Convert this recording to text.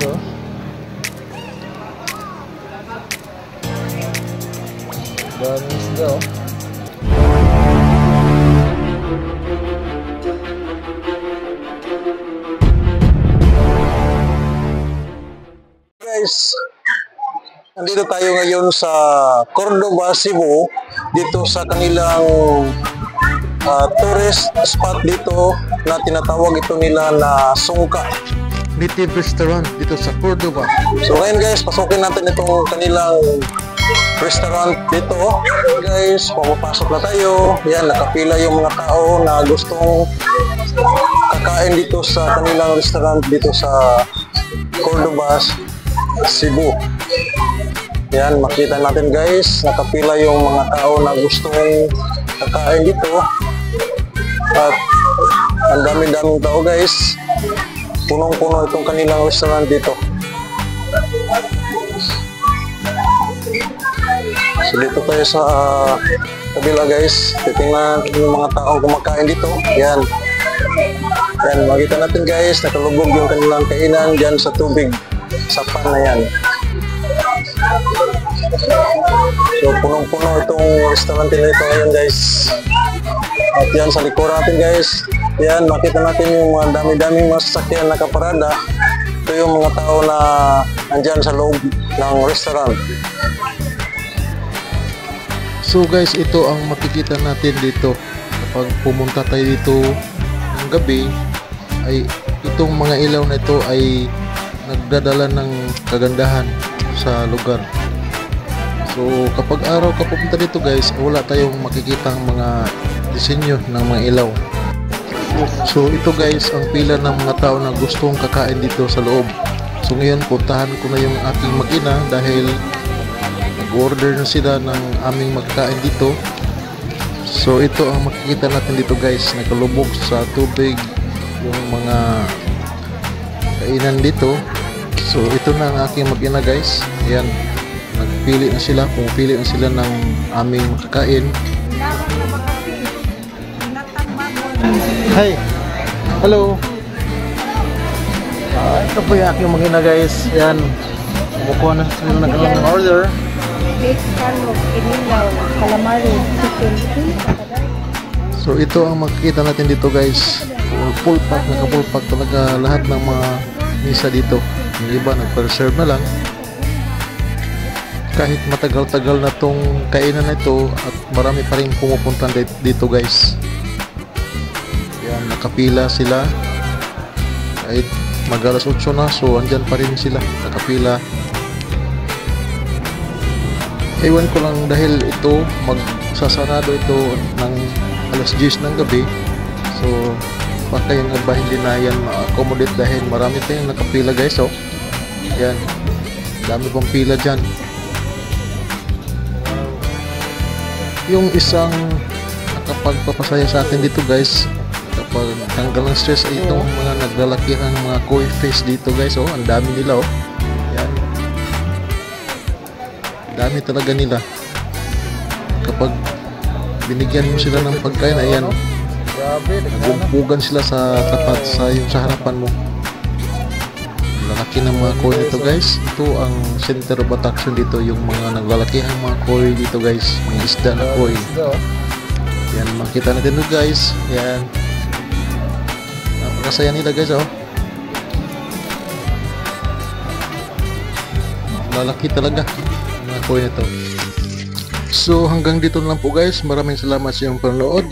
oh. Daming isda oh. Guys, nandito tayo ngayon sa Cordoba, Cebu, dito sa kanilang tourist spot dito na tinatawag ito nila na Sungka Native Restaurant dito sa Cordoba. So ngayon guys, pasukin natin itong kanilang restaurant dito. Guys, pumapasok na tayo. Yan, nakapila yung mga tao na gustong kakain dito sa kanilang restaurant dito sa Cordoba, Cebu. Yan, makita natin guys, nakapila yung mga tao na gustong kakain dito. At ang dami-daming tao guys. Punong-puno itong kanilang restaurant dito. So dito tayo sa kabila guys. Titingnan yung mga tao kumakain dito. Yan. Yan, makita natin guys, nakalubog yung kanilang kainan dyan sa tubig. Sa pan na yan. So punong-puno itong restaurant na ito ngayon guys. At yan sa likuran natin guys. Yan, makita natin yung mga dami-daming mga sasakyan nakaparada. Ito yung mga tao na andyan sa loob ng restaurant. So guys, ito ang makikita natin dito kapag pumunta tayo dito ng gabi, ay itong mga ilaw na ito ay nagdadala ng kagandahan sa lugar. So kapag araw ka pupunta dito guys, wala tayong makikitang mga disenyo ng mga ilaw. So ito guys ang pila ng mga tao na gustong kakain dito sa loob. So ngayon puntahan ko na yung aking mag-ina dahil nag-order na sila ng aming magkain dito. So ito ang makikita natin dito guys, nakalubog sa tubig yung mga kainan dito. So ito na ang aking mag-ina guys. Ayan, nagpili na sila, pumipili na sila ng aming makakain. Hi! Hello! Ito po yung aking mag-ina guys. Ayan, kumukuha na sila ng order. So ito ang makikita natin dito guys. Full pack, naka-full pack talaga lahat ng mga misa dito. Yung iba nagpa-reserve na lang. Kahit matagal-tagal na tong kainan na ito at marami pa rin pumupunta dito guys. Yan, nakapila sila. Kahit mag-alas 8 na, so andyan pa rin sila, nakapila. Ewan ko lang dahil ito, magsasarado ito ng alas 10 ng gabi. So, baka yung iba hindi na yan ma-accommodate dahil marami tayong nakapila guys. So, yan, dami pang pila dyan. Yung isang nakapagpapasaya sa atin dito guys, kapag tanggal ng stress ay itong mga naglalakihang mga koi fish dito guys. Oh, ang dami nila oh. Yan. Dami talaga nila. Kapag binigyan mo sila ng pagkain, ayan, bumpugan sila sa tapat sa harapan mo. Lalaki ng mga koi dito guys. Ito ang center of attraction dito, yung mga naglalakihang mga koi dito guys, mga isda na koi. Yan, makita natin dito guys. Yan, napakasaya nila guys oh. Lalaki talaga mga koi nito. So hanggang dito lang po guys. Maraming salamat sa iyong panonood.